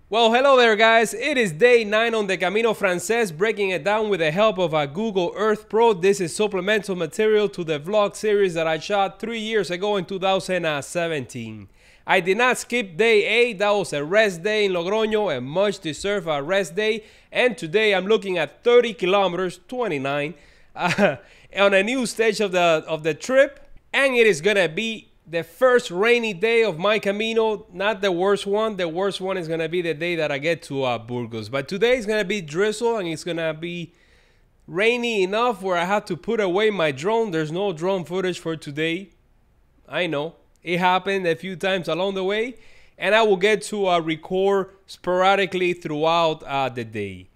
Well, hello there guys, it is day 9 on the Camino Francés, breaking it down with the help of a Google Earth Pro. This is supplemental material to the vlog series that I shot 3 years ago in 2017. I did not skip day 8, that was a rest day in Logroño, a much deserved rest day. And today I'm looking at 30 kilometers, 29, on a new stage of the trip. And it is gonna be the first rainy day of my Camino, not the worst one. The worst one is gonna be the day that I get to Burgos. But today is gonna be drizzle and it's gonna be rainy enough where I have to put away my drone. There's no drone footage for today. I know, it happened a few times along the way. And I will get to record sporadically throughout the day.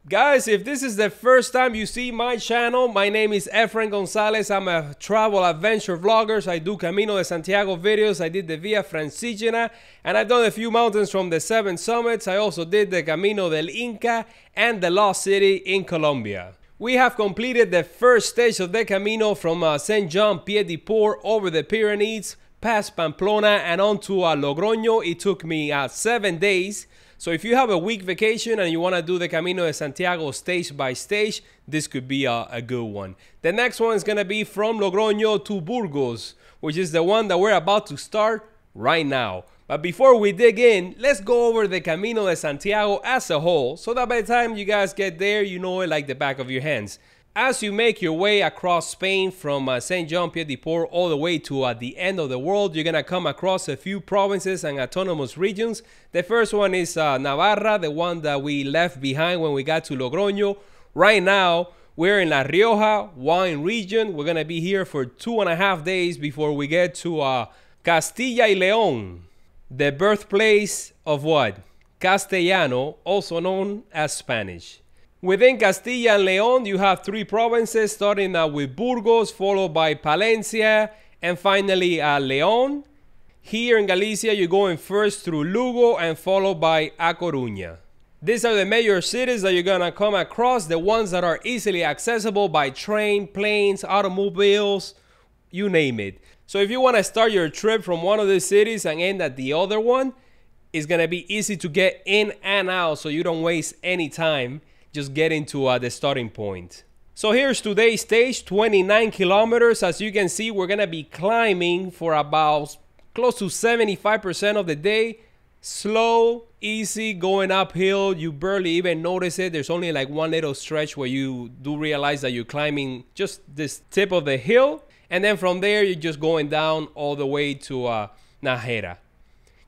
Guys, if this is the first time you see my channel, my name is Efren Gonzalez. I'm a travel adventure vlogger. I do Camino de Santiago videos. I did the Via Francígena, and I've done a few mountains from the 7 summits. I also did the Camino del Inca and the Lost City in Colombia. We have completed the first stage of the Camino from St. John Pied de Port over the Pyrenees, past Pamplona and on to Logroño. It took me 7 days. So if you have a week vacation and you want to do the Camino de Santiago stage by stage, this could be a good one. The next one is going to be from Logroño to Burgos, which is the one that we're about to start right now. But before we dig in, let's go over the Camino de Santiago as a whole, so that by the time you guys get there, you know it like the back of your hands. As you make your way across Spain from St. John Pied de Port all the way to the end of the world, you're going to come across a few provinces and autonomous regions. The first one is Navarra, the one that we left behind when we got to Logroño. Right now, we're in La Rioja wine region. We're going to be here for 2.5 days before we get to Castilla y León, the birthplace of what? Castellano, also known as Spanish. Within Castilla and León, you have 3 provinces, starting with Burgos, followed by Palencia, and finally León. Here in Galicia, you're going first through Lugo and followed by A Coruña. These are the major cities that you're gonna come across, the ones that are easily accessible by train, planes, automobiles, you name it. So if you want to start your trip from one of these cities and end at the other one, it's gonna be easy to get in and out so you don't waste any time. Just get into the starting point. So here's today's stage, 29 kilometers. As you can see, we're gonna be climbing for about close to 75% of the day. Slow, easy, going uphill. You barely even notice it. There's only like one little stretch where you do realize that you're climbing just this tip of the hill. And then from there, you're just going down all the way to Nájera.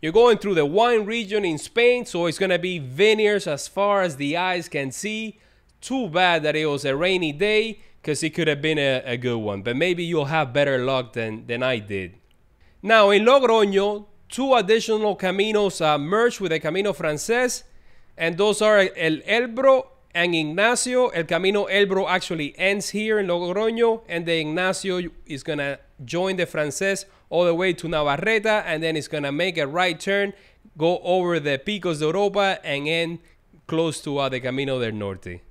You're going through the wine region in Spain, so it's going to be vineyards as far as the eyes can see. Too bad that it was a rainy day, because it could have been a good one. But maybe you'll have better luck than I did. Now, in Logroño, 2 additional caminos merged with the Camino Francés, and those are El Elbro and Ignacio. El Camino Elbro actually ends here in Logroño, and the Ignacio is going to join the Francés all the way to Navarreta, and then it's gonna make a right turn, go over the Picos de Europa, and end close to the Camino del Norte.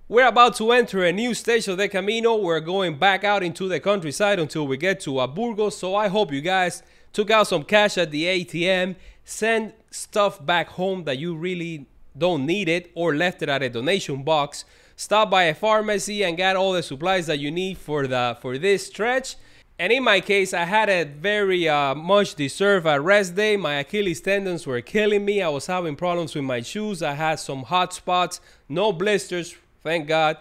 We're about to enter a new stage of the Camino. We're going back out into the countryside until we get to Burgos, so I hope you guys took out some cash at the ATM, send stuff back home that you really don't need it, or left it at a donation box, stop by a pharmacy and got all the supplies that you need for this stretch. And in my case, I had a very much deserved rest day. My Achilles tendons were killing me. I was having problems with my shoes. I had some hot spots, no blisters, thank God.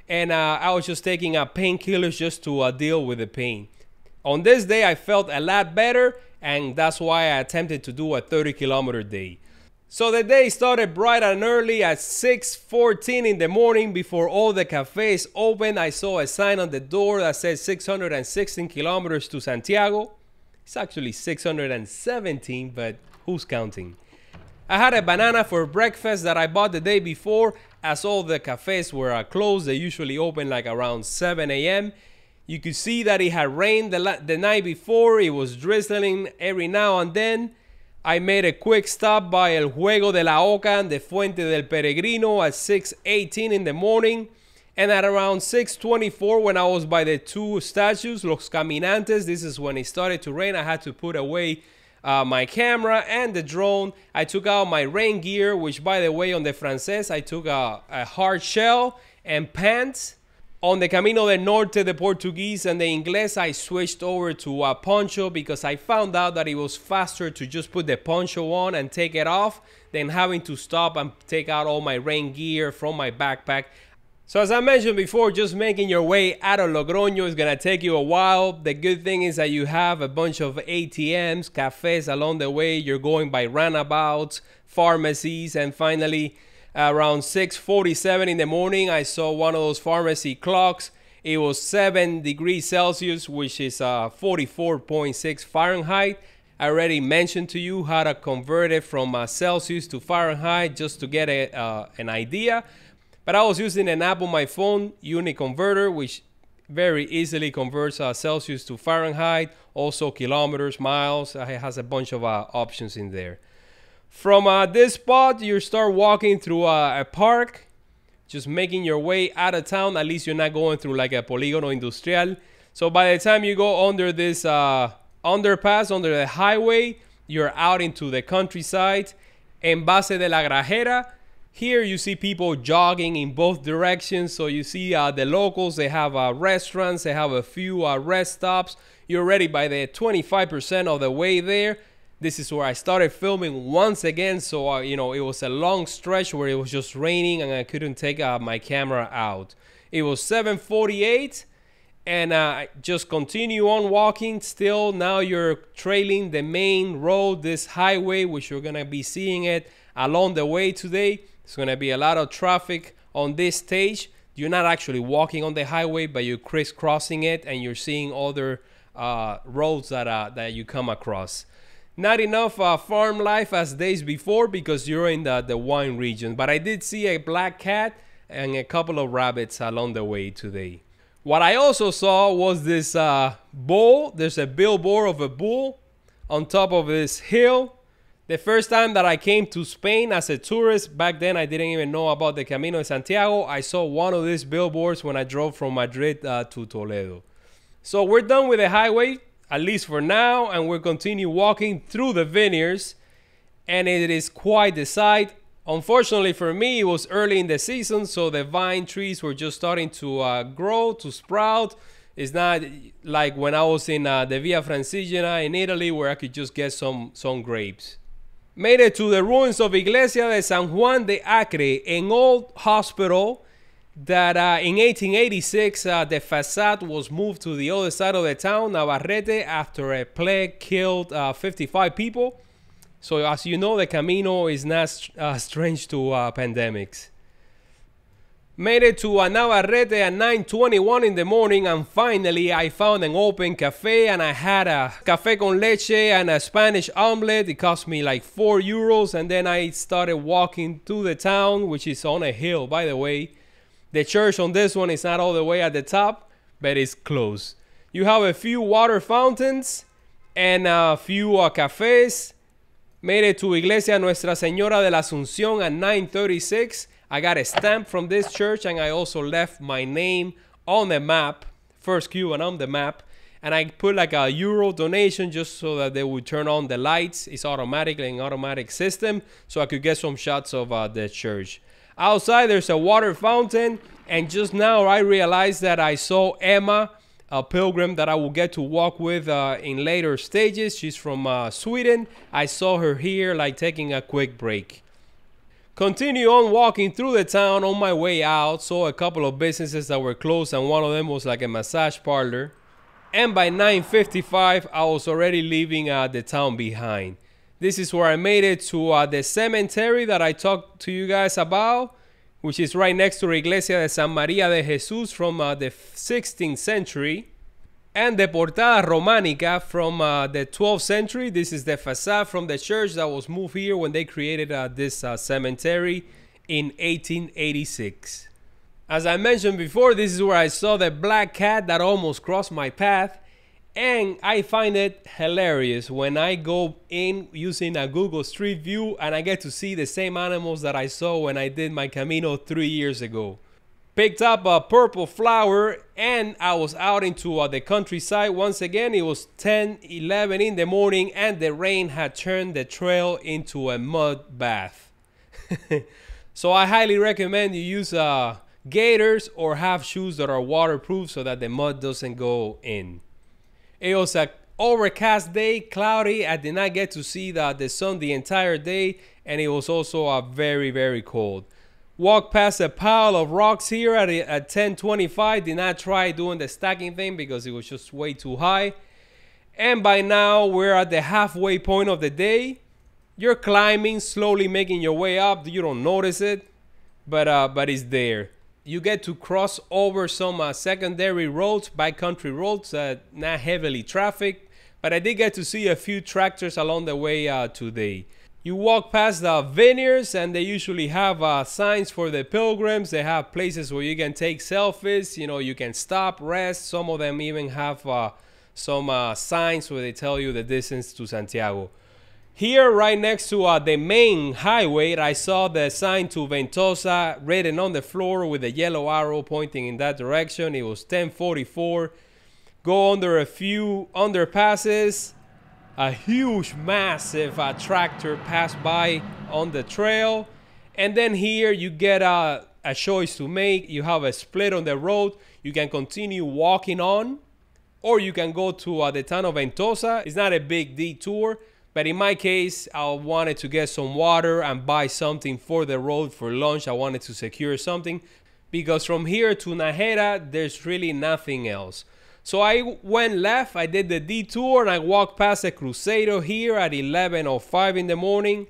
And I was just taking painkillers just to deal with the pain. On this day, I felt a lot better, and that's why I attempted to do a 30-kilometer day. So the day started bright and early at 6:14 in the morning. Before all the cafes opened, I saw a sign on the door that said 616 kilometers to Santiago. It's actually 617, but who's counting? I had a banana for breakfast that I bought the day before, as all the cafes were closed. They usually open like around 7 a.m. You could see that it had rained the night before. It was drizzling every now and then. I made a quick stop by El Juego de la Oca and the Fuente del Peregrino at 6:18 in the morning. And at around 6:24, when I was by the 2 statues, Los Caminantes, this is when it started to rain. I had to put away my camera and the drone. I took out my rain gear, which by the way on the Francés I took a hard shell and pants. On the Camino del Norte, the Portuguese and the Inglés, I switched over to a poncho because I found out that it was faster to just put the poncho on and take it off than having to stop and take out all my rain gear from my backpack. So as I mentioned before, just making your way out of Logroño is going to take you a while. The good thing is that you have a bunch of ATMs, cafes along the way. You're going by roundabouts, pharmacies, and finally around 6:47 in the morning, I saw one of those pharmacy clocks. It was 7 degrees Celsius, which is 44.6 Fahrenheit. I already mentioned to you how to convert it from Celsius to Fahrenheit just to get an idea. But I was using an app on my phone, Unit Converter, which very easily converts Celsius to Fahrenheit. Also kilometers, miles. It has a bunch of options in there. From this spot, you start walking through a park, just making your way out of town. At least you're not going through like a polígono industrial. So by the time you go under this underpass, under the highway, you're out into the countryside. En Base de la Nájera, here you see people jogging in both directions. So you see the locals, they have restaurants, they have a few rest stops. You're already by the 25% of the way there. This is where I started filming once again. So, you know, it was a long stretch where it was just raining and I couldn't take my camera out. It was 7:48 and just continue on walking. Still, now you're trailing the main road, this highway, which you're going to be seeing it along the way today. There's going to be a lot of traffic on this stage. You're not actually walking on the highway, but you're crisscrossing it and you're seeing other roads that you come across. Not enough farm life as days before because you're in the wine region. But I did see a black cat and a couple of rabbits along the way today. What I also saw was this bull. There's a billboard of a bull on top of this hill. The first time that I came to Spain as a tourist, back then I didn't even know about the Camino de Santiago. I saw one of these billboards when I drove from Madrid to Toledo. So we're done with the highway, at least for now, and we'll continue walking through the vineyards, and it is quite the sight. Unfortunately for me, it was early in the season, so the vine trees were just starting to grow, to sprout. It's not like when I was in the Via Francigena in Italy where I could just get some grapes. Made it to the ruins of Iglesia de San Juan de Acre, an old hospital that in 1886 the facade was moved to the other side of the town, Navarreta, after a plague killed 55 people. So as you know, the Camino is not strange to pandemics. Made it to Navarreta at 9:21 in the morning, and finally I found an open cafe and I had a café con leche and a Spanish omelette. It cost me like €4, and then I started walking through the town, which is on a hill, by the way. The church on this one is not all the way at the top, but it's close. You have a few water fountains and a few cafes. Made it to Iglesia Nuestra Señora de la Asunción at 9:36. I got a stamp from this church, and I also left my name on the map, first queue and on the map. And I put like a euro donation just so that they would turn on the lights. It's automatically an automatic system, so I could get some shots of the church. Outside, there's a water fountain, and just now I realized that I saw Emma, a pilgrim that I will get to walk with in later stages. She's from Sweden. I saw her here, like taking a quick break. Continue on walking through the town. On my way out, saw a couple of businesses that were closed, and one of them was like a massage parlor. And by 9:55, I was already leaving the town behind. This is where I made it to the cemetery that I talked to you guys about, which is right next to Iglesia de San María de Jesús from the 16th century. And the Portada Románica from the 12th century. This is the facade from the church that was moved here when they created this cemetery in 1886. As I mentioned before, this is where I saw the black cat that almost crossed my path. And I find it hilarious when I go in using a Google Street View and I get to see the same animals that I saw when I did my Camino 3 years ago. Picked up a purple flower, and I was out into the countryside once again. It was 10-11 in the morning, and the rain had turned the trail into a mud bath. So I highly recommend you use gaiters or have shoes that are waterproof so that the mud doesn't go in. It was an overcast day, cloudy. I did not get to see the sun the entire day, and it was also very, very cold. Walked past a pile of rocks here at 10:25. Did not try doing the stacking thing because it was just way too high. And by now we're at the halfway point of the day. You're climbing, slowly making your way up. You don't notice it, but it's there. You get to cross over some secondary roads, backcountry roads, not heavily trafficked. But I did get to see a few tractors along the way today. You walk past the vineyards, and they usually have signs for the pilgrims. They have places where you can take selfies. You know, you can stop, rest. Some of them even have some signs where they tell you the distance to Santiago. Here, right next to the main highway, I saw the sign to Ventosa written on the floor with a yellow arrow pointing in that direction. It was 10:44. Go under a few underpasses. A huge, massive tractor passed by on the trail. And then here you get a choice to make. You have a split on the road. You can continue walking on, or you can go to the town of Ventosa. It's not a big detour, but in my case, I wanted to get some water and buy something for the road for lunch. I wanted to secure something because from here to Nájera, there's really nothing else. So I went left, I did the detour, and I walked past the Cruzeiro here at 11:05 in the morning,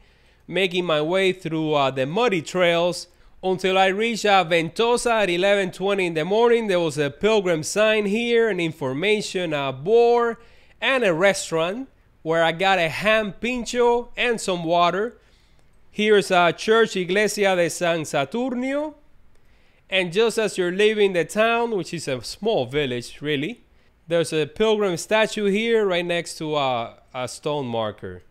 making my way through the muddy trails until I reached Ventosa at 11:20 in the morning. There was a pilgrim sign here, an information board, and a restaurant where I got a ham pincho and some water. Here's a church, Iglesia de San Saturnio. And just as you're leaving the town, which is a small village really, there's a pilgrim statue here right next to a stone marker.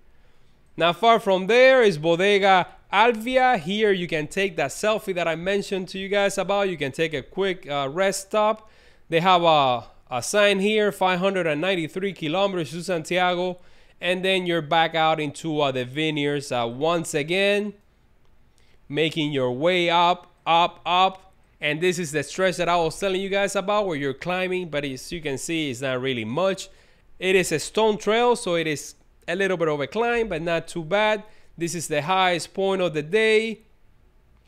Not far from there is Bodega Alvia. Here you can take that selfie that I mentioned to you guys about. You can take a quick rest stop. They have a sign here, 593 kilometers to Santiago. And then you're back out into the vineyards once again, making your way up, up, up. And this is the stretch that I was telling you guys about where you're climbing, but as you can see, it's not really much. It is a stone trail, so it is a little bit of a climb, but not too bad. This is the highest point of the day,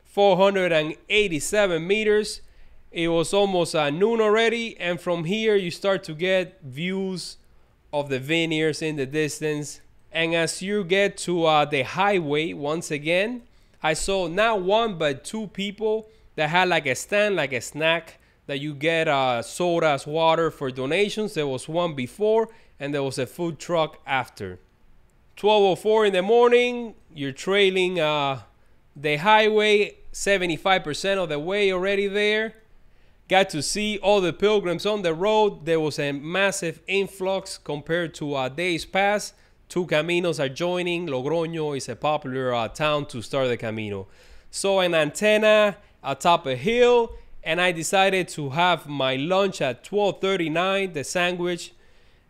487 meters. It was almost noon already, and from here you start to get views of the vineyards in the distance. And as you get to the highway, once again, I saw not one but two people that had like a stand, like a snack that you get sodas, water for donations. There was one before, and there was a food truck after. 12:04 in the morning, you're trailing the highway 75% of the way already there. Got to see all the pilgrims on the road. There was a massive influx compared to days past. Two Caminos are joining. Logroño is a popular town to start the Camino. Saw an antenna atop a hill, and I decided to have my lunch at 12:39, the sandwich,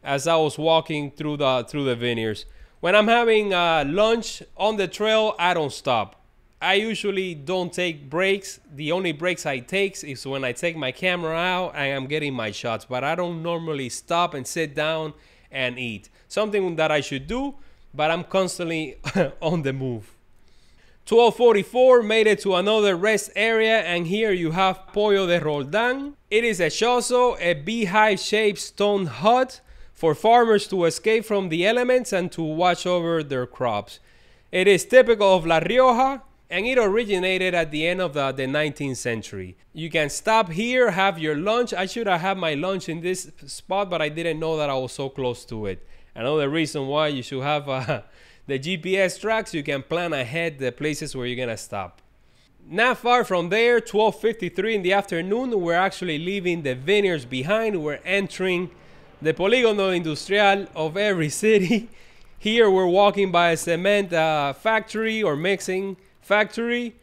as I was walking through the vineyards. When I'm having lunch on the trail, I don't stop. I usually don't take breaks. The only breaks I take is when I take my camera out and I'm getting my shots, but I don't normally stop and sit down and eat. Something that I should do, but I'm constantly on the move. 12:44, made it to another rest area, and here you have Pollo de Roldán. It is a chozo, a beehive-shaped stone hut for farmers to escape from the elements and to watch over their crops. It is typical of La Rioja, and it originated at the end of the 19th century. You can stop here, have your lunch. I should have had my lunch in this spot, but I didn't know that I was so close to it. Another reason why you should have the GPS tracks, you can plan ahead the places where you're gonna stop. Not far from there, 12:53 in the afternoon, we're actually leaving the vineyards behind. We're entering the Polígono Industrial of every city. Here we're walking by a cement factory or mixing factory.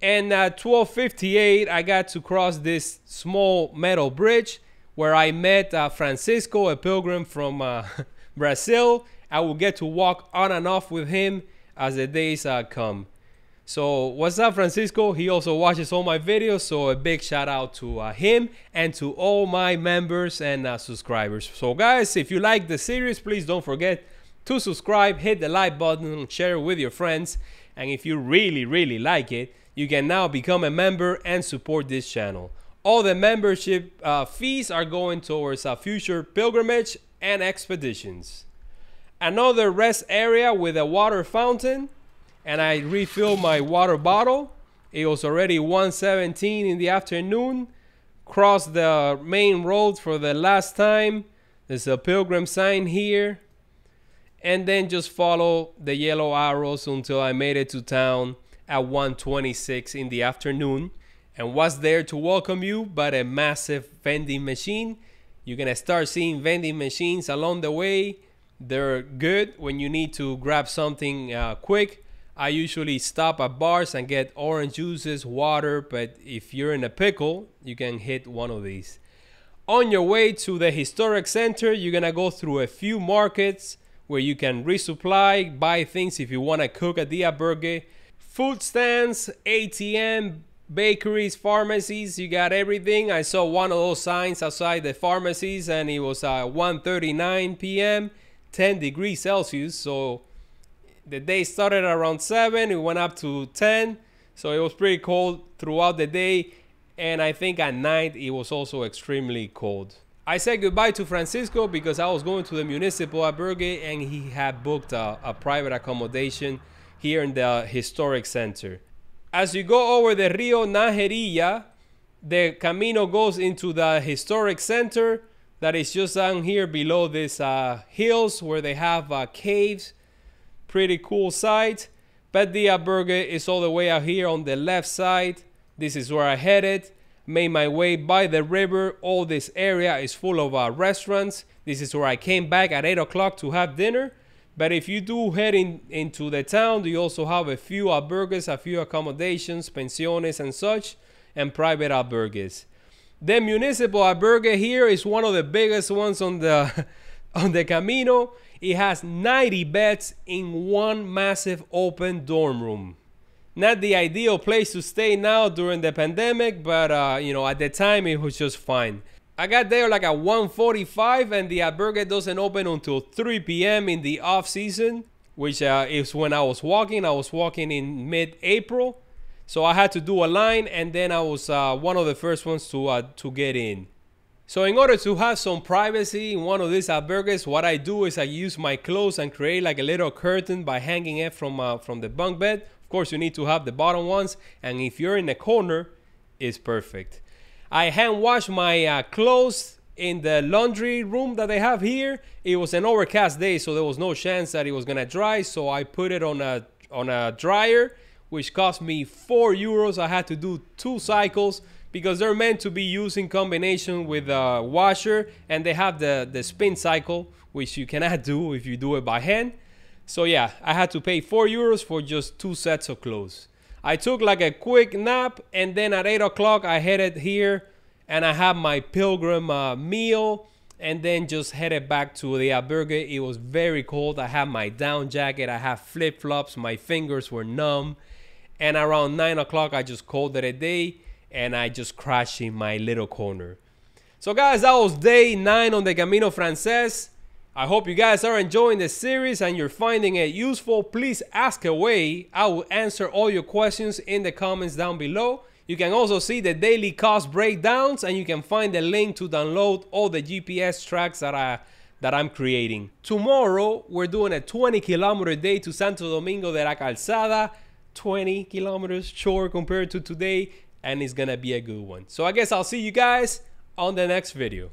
And at 12:58, I got to cross this small metal bridge where I met Francisco, a pilgrim from Brazil. I will get to walk on and off with him as the days come. So what's up, Francisco? He also watches all my videos, so a big shout out to him and to all my members and subscribers. So guys, if you like the series, please don't forget to subscribe, hit the like button, share it with your friends. And if you really like it, you can now become a member and support this channel. All the membership fees are going towards a future pilgrimage and expeditions. Another rest area with a water fountain, and I refilled my water bottle. It was already 1:17 in the afternoon. Crossed the main road for the last time. There's a pilgrim sign here. And then just follow the yellow arrows until I made it to town at 1:26 in the afternoon. And what's there to welcome you but a massive vending machine? You're gonna start seeing vending machines along the way. They're good when you need to grab something quick. I usually stop at bars and get orange juices, water, but if you're in a pickle, you can hit one of these. On your way to the historic center, you're gonna go through a few markets where you can resupply, buy things if you wanna cook at the Albergue. Food stands, ATM, bakeries, pharmacies, you got everything. I saw one of those signs outside the pharmacies and it was 1:39 p.m., 10 degrees Celsius. So the day started around 7, it went up to 10. So it was pretty cold throughout the day. And I think at night it was also extremely cold. I said goodbye to Francisco because I was going to the municipal albergue and he had booked a private accommodation here in the historic center. As you go over the Rio Nájera, the Camino goes into the historic center that is just down here below these hills where they have caves. Pretty cool site. But the albergue is all the way out here on the left side. This is where I headed. Made my way by the river. All this area is full of restaurants. This is where I came back at 8 o'clock to have dinner. But if you do head into the town, you also have a few albergues, a few accommodations, pensiones and such, and private albergues. The municipal albergue here is one of the biggest ones on the Camino. It has 90 beds in one massive open dorm room. Not the ideal place to stay now during the pandemic, but you know, at the time it was just fine. I got there like at 1:45 and the albergue doesn't open until 3 p.m. in the off season, which is when I was walking. I was walking in mid-April. So I had to do a line and then I was one of the first ones to get in. So in order to have some privacy in one of these albergues, what I do is I use my clothes and create like a little curtain by hanging it from the bunk bed. Of course, you need to have the bottom ones, and if you're in a corner, it's perfect. I hand washed my clothes in the laundry room that they have here. It was an overcast day, so there was no chance that it was gonna dry. So I put it on a dryer, which cost me 4 euros. I had to do 2 cycles because they're meant to be used in combination with a washer, and they have the spin cycle, which you cannot do if you do it by hand. So yeah, I had to pay 4 euros for just 2 sets of clothes. I took like a quick nap, and then at 8 o'clock I headed here and I had my pilgrim meal, and then just headed back to the albergue. It was very cold. I had my down jacket, I had flip-flops, my fingers were numb, and around 9 o'clock I just called it a day and I just crashed in my little corner. So guys, that was day 9 on the Camino Francés. I hope you guys are enjoying the series and you're finding it useful. Please ask away. I will answer all your questions in the comments down below. You can also see the daily cost breakdowns, and you can find the link to download all the GPS tracks that I'm creating. Tomorrow, we're doing a 20-kilometer day to Santo Domingo de la Calzada. 20 kilometers short compared to today, and it's gonna be a good one. So I guess I'll see you guys on the next video.